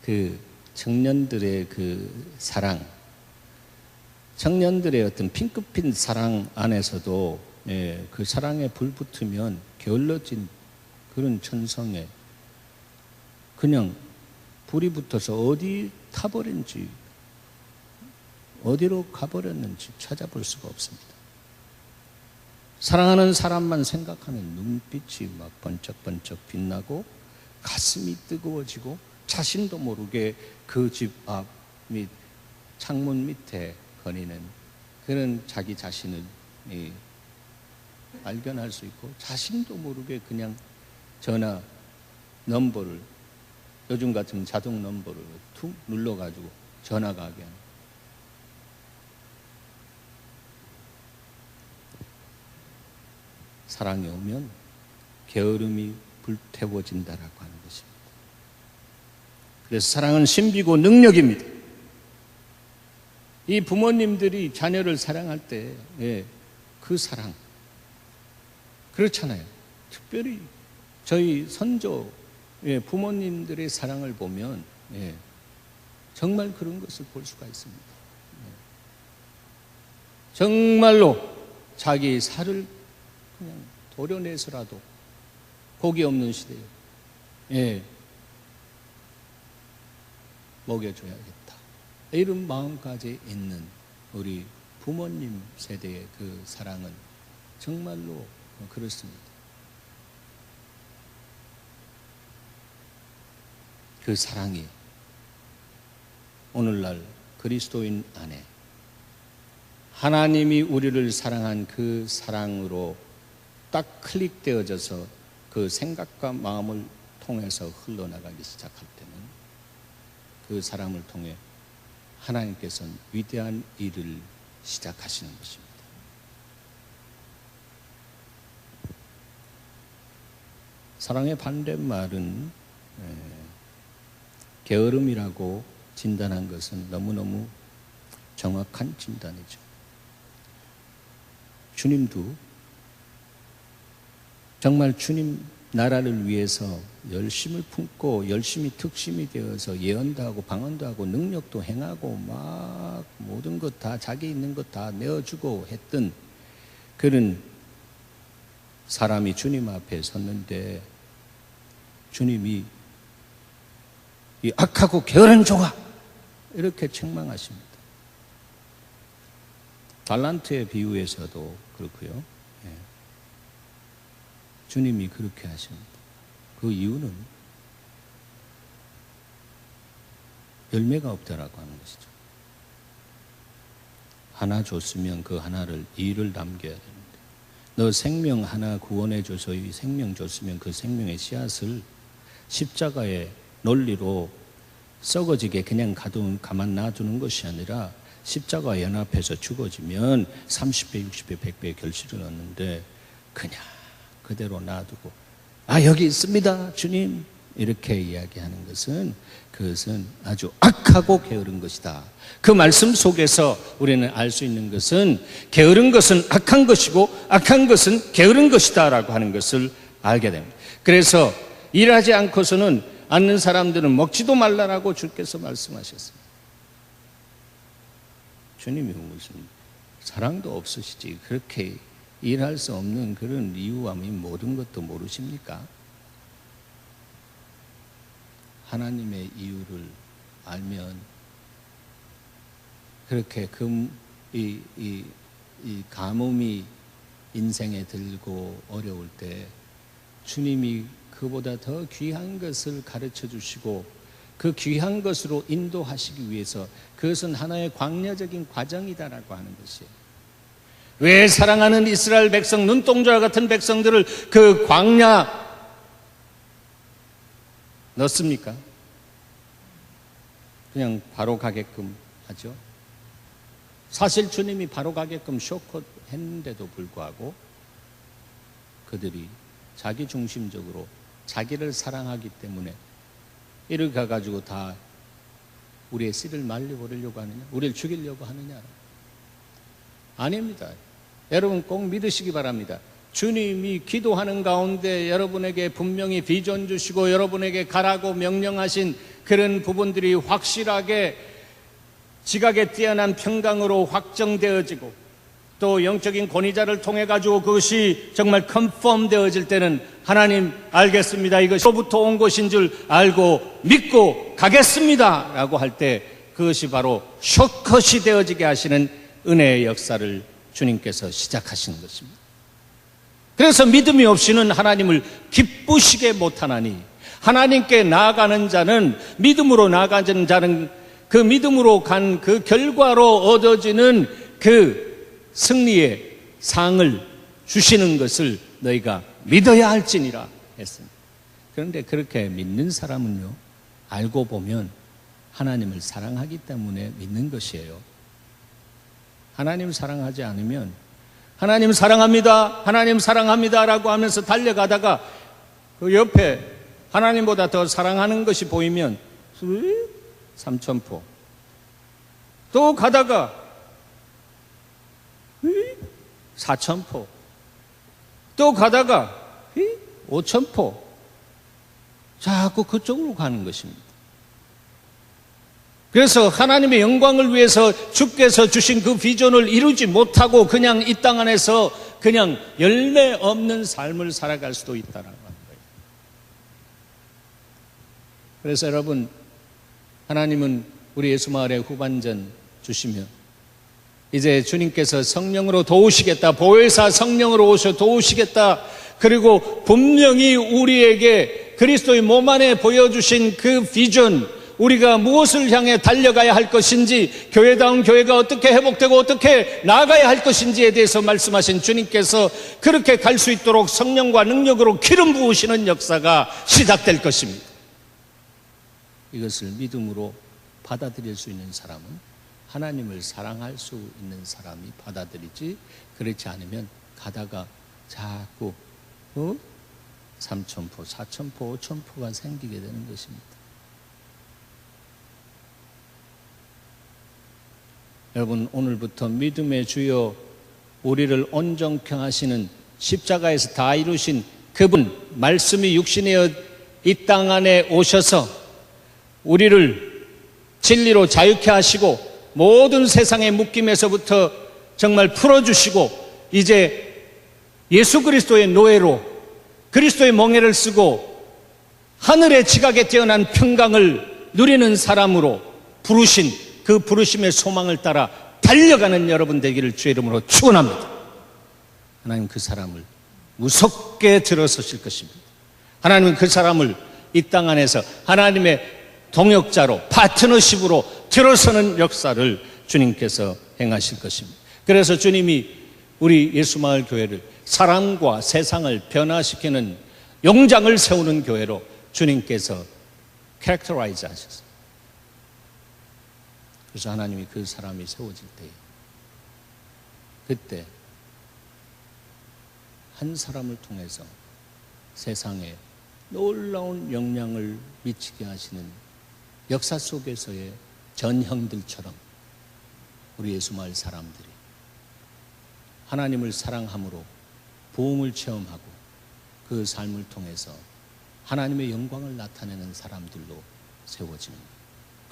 그 청년들의 그 사랑, 청년들의 어떤 핑크빛 사랑 안에서도 그 사랑에 불 붙으면 게을러진 그런 천성에 그냥 불이 붙어서 어디 타버린지, 어디로 가버렸는지 찾아볼 수가 없습니다. 사랑하는 사람만 생각하면 눈빛이 막 번쩍번쩍 빛나고 가슴이 뜨거워지고 자신도 모르게 그 집 앞 및 창문 밑에 거니는 그런 자기 자신을 발견할 수 있고 자신도 모르게 그냥 전화 넘버를 요즘 같은 자동 넘버를 툭 눌러가지고 전화가 하게 하는 사랑이 오면 게으름이 불태워진다라고 하는 것입니다. 그래서 사랑은 신비고 능력입니다. 이 부모님들이 자녀를 사랑할 때 그 사랑 그렇잖아요. 특별히 저희 선조 부모님들의 사랑을 보면 정말 그런 것을 볼 수가 있습니다. 정말로 자기 살을 그냥 도려내서라도 고기 없는 시대에 먹여줘야겠다. 이런 마음까지 있는 우리 부모님 세대의 그 사랑은 정말로 그렇습니다. 그 사랑이 오늘날 그리스도인 안에 하나님이 우리를 사랑한 그 사랑으로 딱 클릭되어져서 그 생각과 마음을 통해서 흘러나가기 시작할 때는 그 사람을 통해 하나님께서는 위대한 일을 시작하시는 것입니다. 사랑의 반대말은 게으름이라고 진단한 것은 너무너무 정확한 진단이죠. 주님도 정말 주님 나라를 위해서 열심을 품고 열심히 특심이 되어서 예언도 하고 방언도 하고 능력도 행하고 막 모든 것 다 자기 있는 것 다 내어주고 했던 그런 사람이 주님 앞에 섰는데 주님이 이 악하고 게으른 종아 이렇게 책망하십니다. 달란트의 비유에서도 그렇고요. 주님이 그렇게 하십니다. 그 이유는 열매가 없다라고 하는 것이죠. 하나 줬으면 그 하나를 일을 남겨야 됩니다. 너 생명 하나 구원해 줘서 이 생명 줬으면 그 생명의 씨앗을 십자가의 논리로 썩어지게 그냥 가만 놔두는 것이 아니라 십자가와 연합해서 죽어지면 30배, 60배, 100배의 결실을 얻는데 그냥 그대로 놔두고 여기 있습니다 주님 이렇게 이야기하는 것은 그것은 아주 악하고 게으른 것이다. 그 말씀 속에서 우리는 알 수 있는 것은 게으른 것은 악한 것이고 악한 것은 게으른 것이다 라고 하는 것을 알게 됩니다. 그래서 일하지 않고서는 않는 사람들은 먹지도 말라라고 주께서 말씀하셨습니다. 주님이 무슨 사랑도 없으시지 그렇게 일할 수 없는 그런 이유와 모든 것도 모르십니까? 하나님의 이유를 알면 그렇게 이 가뭄이 인생에 들고 어려울 때 주님이 그보다 더 귀한 것을 가르쳐 주시고 그 귀한 것으로 인도하시기 위해서 그것은 하나의 광야적인 과정이다라고 하는 것이에요. 왜 사랑하는 이스라엘 백성, 눈동자 같은 백성들을 그 광야 넣습니까? 그냥 바로 가게끔 하죠. 사실 주님이 바로 가게끔 쇼컷했는데도 불구하고 그들이 자기 중심적으로 자기를 사랑하기 때문에 이를 가가지고 다 우리의 씨를 말려버리려고 하느냐, 우리를 죽이려고 하느냐. 아닙니다. 여러분 꼭 믿으시기 바랍니다. 주님이 기도하는 가운데 여러분에게 분명히 비전 주시고 여러분에게 가라고 명령하신 그런 부분들이 확실하게 지각에 뛰어난 평강으로 확정되어지고 또 영적인 권위자를 통해 가지고 그것이 정말 컨펌 되어질 때는 하나님 알겠습니다, 이것으로부터 온 것인 줄 알고 믿고 가겠습니다 라고 할 때 그것이 바로 쇼컷이 되어지게 하시는 은혜의 역사를 주님께서 시작하시는 것입니다. 그래서 믿음이 없이는 하나님을 기쁘시게 못하나니, 하나님께 나아가는 자는, 믿음으로 나아가는 자는 그 믿음으로 간 그 결과로 얻어지는 그 승리의 상을 주시는 것을 너희가 믿어야 할지니라 했습니다. 그런데 그렇게 믿는 사람은요, 알고 보면 하나님을 사랑하기 때문에 믿는 것이에요. 하나님 사랑하지 않으면 하나님 사랑합니다, 하나님 사랑합니다 라고 하면서 달려가다가 그 옆에 하나님보다 더 사랑하는 것이 보이면 삼천포, 또 가다가 사천포, 또 가다가 오천포, 자꾸 그쪽으로 가는 것입니다. 그래서 하나님의 영광을 위해서 주께서 주신 그 비전을 이루지 못하고 그냥 이 땅 안에서 그냥 열매 없는 삶을 살아갈 수도 있다라는 거예요. 그래서 여러분, 하나님은 우리 예수마을의 후반전 주시며 이제 주님께서 성령으로 도우시겠다, 보혜사 성령으로 오셔 도우시겠다, 그리고 분명히 우리에게 그리스도의 몸 안에 보여주신 그 비전, 우리가 무엇을 향해 달려가야 할 것인지, 교회다운 교회가 어떻게 회복되고 어떻게 나아가야 할 것인지에 대해서 말씀하신 주님께서 그렇게 갈 수 있도록 성령과 능력으로 기름 부으시는 역사가 시작될 것입니다. 이것을 믿음으로 받아들일 수 있는 사람은 하나님을 사랑할 수 있는 사람이 받아들이지, 그렇지 않으면 가다가 자꾸 삼천포, 사천포, 오천포가 생기게 되는 것입니다. 여러분, 오늘부터 믿음의 주여, 우리를 온전케 하시는 십자가에서 다 이루신 그분, 말씀이 육신이어 이 땅 안에 오셔서 우리를 진리로 자유케 하시고 모든 세상의 묶임에서부터 정말 풀어주시고 이제 예수 그리스도의 노예로 그리스도의 멍에를 쓰고 하늘의 지각에 뛰어난 평강을 누리는 사람으로 부르신 그 부르심의 소망을 따라 달려가는 여러분 되기를 주의 이름으로 축원합니다. 하나님 그 사람을 무섭게 들어서실 것입니다. 하나님은 그 사람을 이 땅 안에서 하나님의 동역자로, 파트너십으로 들어서는 역사를 주님께서 행하실 것입니다. 그래서 주님이 우리 예수마을 교회를 사람과 세상을 변화시키는 용장을 세우는 교회로 주님께서 캐릭터라이즈 하셨어요. 그래서 하나님이 그 사람이 세워질 때, 그때 한 사람을 통해서 세상에 놀라운 영향을 미치게 하시는 역사 속에서의 전형들처럼 우리 예수마을 사람들이 하나님을 사랑함으로 부흥을 체험하고 그 삶을 통해서 하나님의 영광을 나타내는 사람들로 세워지는 것,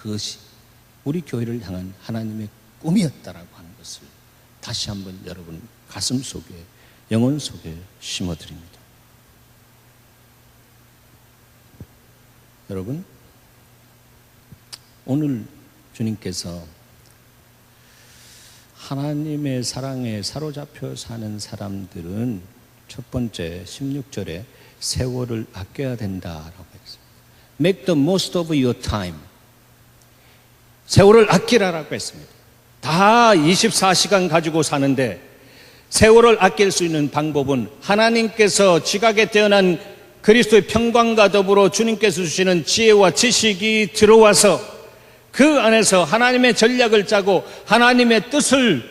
그것이 우리 교회를 향한 하나님의 꿈이었다라고 하는 것을 다시 한번 여러분 가슴 속에, 영혼 속에 심어드립니다. 여러분, 오늘 주님께서 하나님의 사랑에 사로잡혀 사는 사람들은 첫 번째 16절에 세월을 아껴야 된다라고 했습니다. Make the most of your time. 세월을 아끼라라고 했습니다. 다 24시간 가지고 사는데 세월을 아낄 수 있는 방법은 하나님께서 지각에 태어난 그리스도의 평강과 더불어 주님께서 주시는 지혜와 지식이 들어와서 그 안에서 하나님의 전략을 짜고 하나님의 뜻을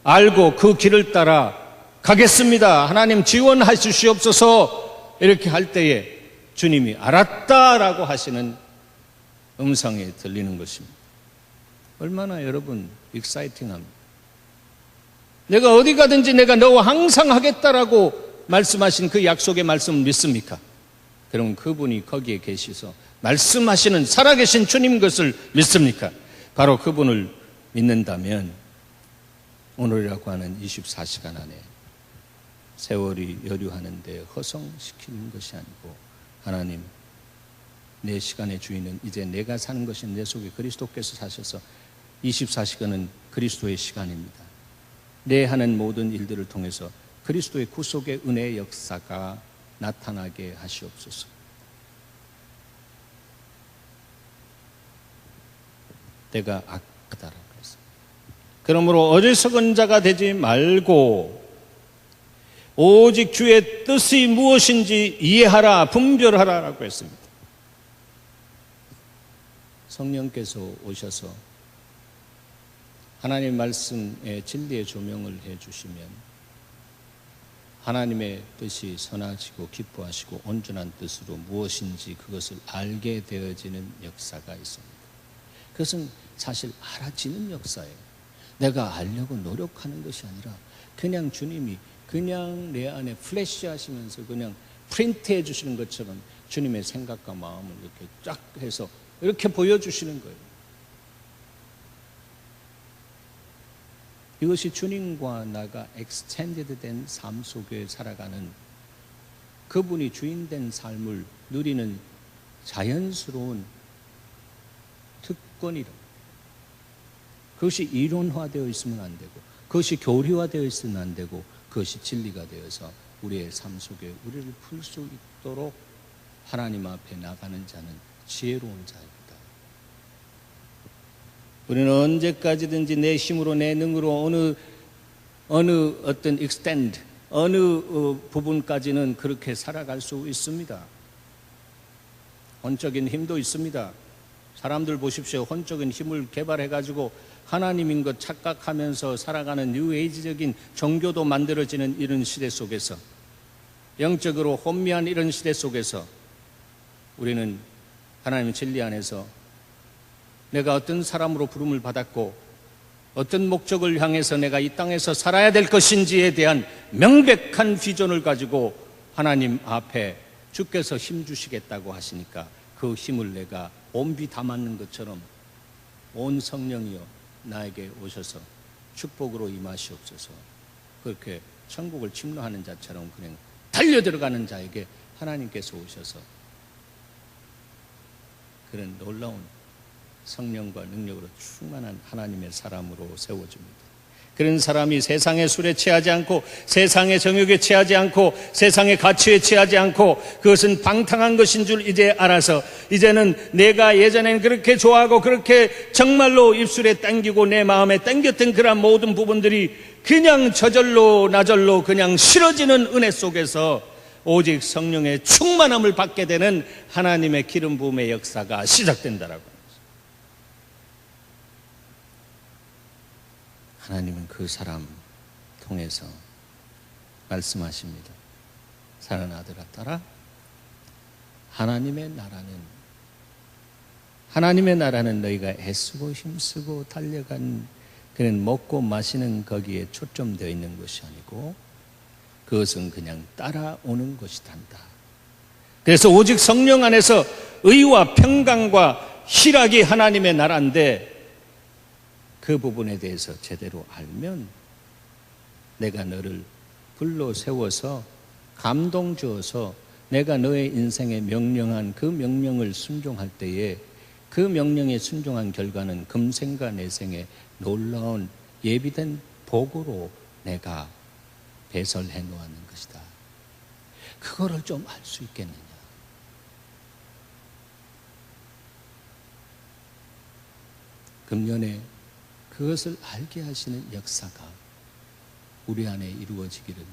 알고 그 길을 따라 가겠습니다. 하나님 지원해 주시옵소서. 이렇게 할 때에 주님이 알았다라고 하시는 음성이 들리는 것입니다. 얼마나 여러분 익사이팅합니다. 내가 어디 가든지 내가 너와 항상 하겠다라고 말씀하신 그 약속의 말씀을 믿습니까? 그럼 그분이 거기에 계시서 말씀하시는 살아계신 주님 것을 믿습니까? 바로 그분을 믿는다면 오늘이라고 하는 24시간 안에 세월이 여류하는데 허성시키는 것이 아니고 하나님, 내 시간의 주인은 이제 내가 사는 것이 내 속에 그리스도께서 사셔서 24시간은 그리스도의 시간입니다. 내 하는 모든 일들을 통해서 그리스도의 구속의 은혜의 역사가 나타나게 하시옵소서. 내가 악하다라고 했습니다. 그러므로 어리석은 자가 되지 말고 오직 주의 뜻이 무엇인지 이해하라, 분별하라라고 했습니다. 성령께서 오셔서 하나님 말씀의 진리의 조명을 해주시면 하나님의 뜻이 선하시고 기뻐하시고 온전한 뜻으로 무엇인지 그것을 알게 되어지는 역사가 있습니다. 그것은 사실 알아지는 역사예요. 내가 알려고 노력하는 것이 아니라 그냥 주님이 그냥 내 안에 플래시 하시면서 그냥 프린트해 주시는 것처럼 주님의 생각과 마음을 이렇게 쫙 해서 이렇게 보여주시는 거예요. 이것이 주님과 나가 엑스텐디드 된 삶 속에 살아가는 그분이 주인된 삶을 누리는 자연스러운 특권이라. 그것이 이론화되어 있으면 안 되고 그것이 교리화되어 있으면 안 되고 그것이 진리가 되어서 우리의 삶 속에 우리를 풀 수 있도록 하나님 앞에 나가는 자는 지혜로운 자입니다. 우리는 언제까지든지 내 힘으로 내 능으로 어느 어떤 extend 어느 부분까지는 그렇게 살아갈 수 있습니다. 혼적인 힘도 있습니다. 사람들 보십시오. 혼적인 힘을 개발해가지고 하나님인 것 착각하면서 살아가는 뉴에이지적인 종교도 만들어지는 이런 시대 속에서 영적으로 혼미한 이런 시대 속에서 우리는 하나님의 진리 안에서 내가 어떤 사람으로 부름을 받았고 어떤 목적을 향해서 내가 이 땅에서 살아야 될 것인지에 대한 명백한 비전을 가지고 하나님 앞에 주께서 힘 주시겠다고 하시니까 그 힘을 내가 온비 다 맞는 것처럼 온 성령이여 나에게 오셔서 축복으로 임하시옵소서. 그렇게 천국을 침노하는 자처럼 그냥 달려들어가는 자에게 하나님께서 오셔서 그런 놀라운 성령과 능력으로 충만한 하나님의 사람으로 세워줍니다. 그런 사람이 세상의 술에 취하지 않고 세상의 정욕에 취하지 않고 세상의 가치에 취하지 않고 그것은 방탕한 것인 줄 이제 알아서 이제는 내가 예전엔 그렇게 좋아하고 그렇게 정말로 입술에 당기고 내 마음에 당겼던 그런 모든 부분들이 그냥 저절로 나절로 그냥 싫어지는 은혜 속에서 오직 성령의 충만함을 받게 되는 하나님의 기름 부음의 역사가 시작된다라고. 하나님은 그 사람 통해서 말씀하십니다. 사랑하는 아들아 딸아, 하나님의 나라는 너희가 애쓰고 힘쓰고 달려간 그런 먹고 마시는 거기에 초점되어 있는 것이 아니고 그것은 그냥 따라오는 것이단다. 그래서 오직 성령 안에서 의와 평강과 희락이 하나님의 나라인데 그 부분에 대해서 제대로 알면 내가 너를 불러 세워서 감동 주어서 내가 너의 인생에 명령한 그 명령을 순종할 때에 그 명령에 순종한 결과는 금생과 내생에 놀라운 예비된 복으로 내가 배설해 놓았는 것이다. 그거를 좀 알 수 있겠느냐? 금년에 그것을 알게 하시는 역사가 우리 안에 이루어지기를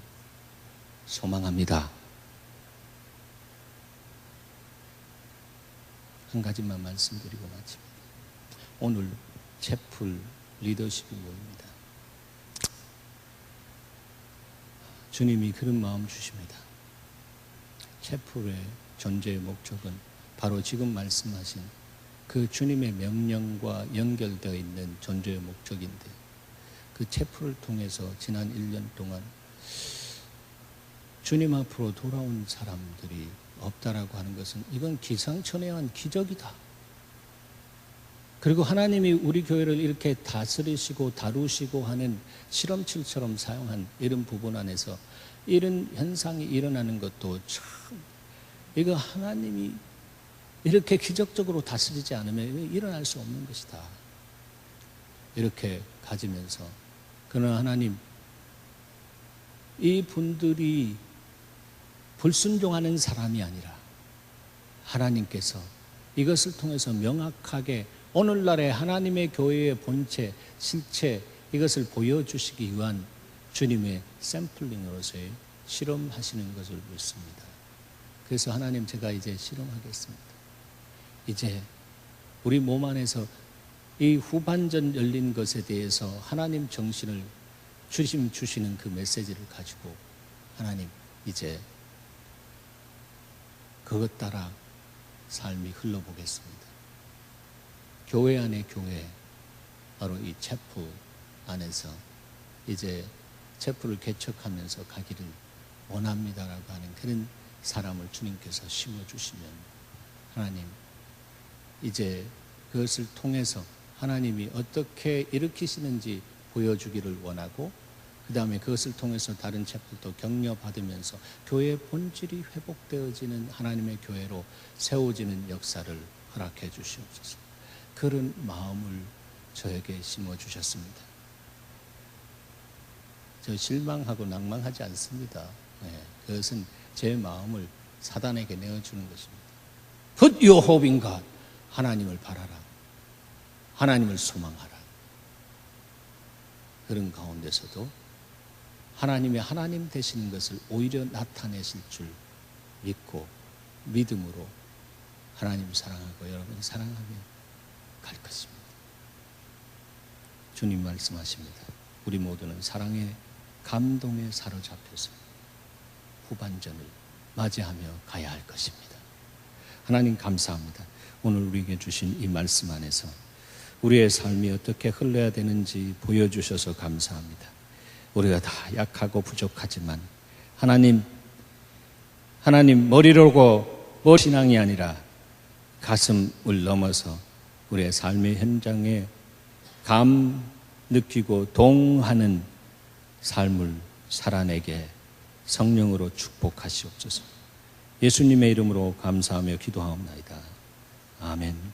소망합니다. 한 가지만 말씀드리고 마칩니다. 오늘 채플 리더십이 모입니다. 주님이 그런 마음 주십니다. 채플의 존재의 목적은 바로 지금 말씀하신 그 주님의 명령과 연결되어 있는 존재의 목적인데, 그 채플을 통해서 지난 1년 동안 주님 앞으로 돌아온 사람들이 없다라고 하는 것은 이건 기상천외한 기적이다. 그리고 하나님이 우리 교회를 이렇게 다스리시고 다루시고 하는 실험실처럼 사용한 이런 부분 안에서 이런 현상이 일어나는 것도 참, 이거 하나님이 이렇게 기적적으로 다스리지 않으면 일어날 수 없는 것이다. 이렇게 가지면서, 그러나 하나님, 이 분들이 불순종하는 사람이 아니라 하나님께서 이것을 통해서 명확하게 오늘날의 하나님의 교회의 본체, 실체, 이것을 보여주시기 위한 주님의 샘플링으로서의 실험하시는 것을 믿습니다. 그래서 하나님, 제가 이제 실험하겠습니다. 이제 우리 몸 안에서 이 후반전 열린 것에 대해서 하나님 정신을 주시는 그 메시지를 가지고 하나님, 이제 그것 따라 삶이 흘러보겠습니다. 교회 안에 교회, 바로 이 채플 안에서 이제 채플을 개척하면서 가기를 원합니다라고 하는 그런 사람을 주님께서 심어주시면, 하나님, 이제 그것을 통해서 하나님이 어떻게 일으키시는지 보여주기를 원하고, 그 다음에 그것을 통해서 다른 채플도 격려받으면서 교회의 본질이 회복되어지는 하나님의 교회로 세워지는 역사를 허락해 주시옵소서. 그런 마음을 저에게 심어주셨습니다. 저 실망하고 낭망하지 않습니다. 그것은 제 마음을 사단에게 내어주는 것입니다. Put your hope in God. 하나님을 바라라. 하나님을 소망하라. 그런 가운데서도 하나님이 하나님 되시는 것을 오히려 나타내실 줄 믿고 믿음으로 하나님 사랑하고 여러분 사랑하며 갈 것입니다. 주님 말씀하십니다. 우리 모두는 사랑의 감동에 사로잡혀서 후반전을 맞이하며 가야 할 것입니다. 하나님 감사합니다. 오늘 우리에게 주신 이 말씀 안에서 우리의 삶이 어떻게 흘러야 되는지 보여주셔서 감사합니다. 우리가 다 약하고 부족하지만 하나님 머리로고 신앙이 아니라 가슴을 넘어서 우리의 삶의 현장에 감 느끼고 동하는 삶을 살아내게 성령으로 축복하시옵소서. 예수님의 이름으로 감사하며 기도하옵나이다. 아멘.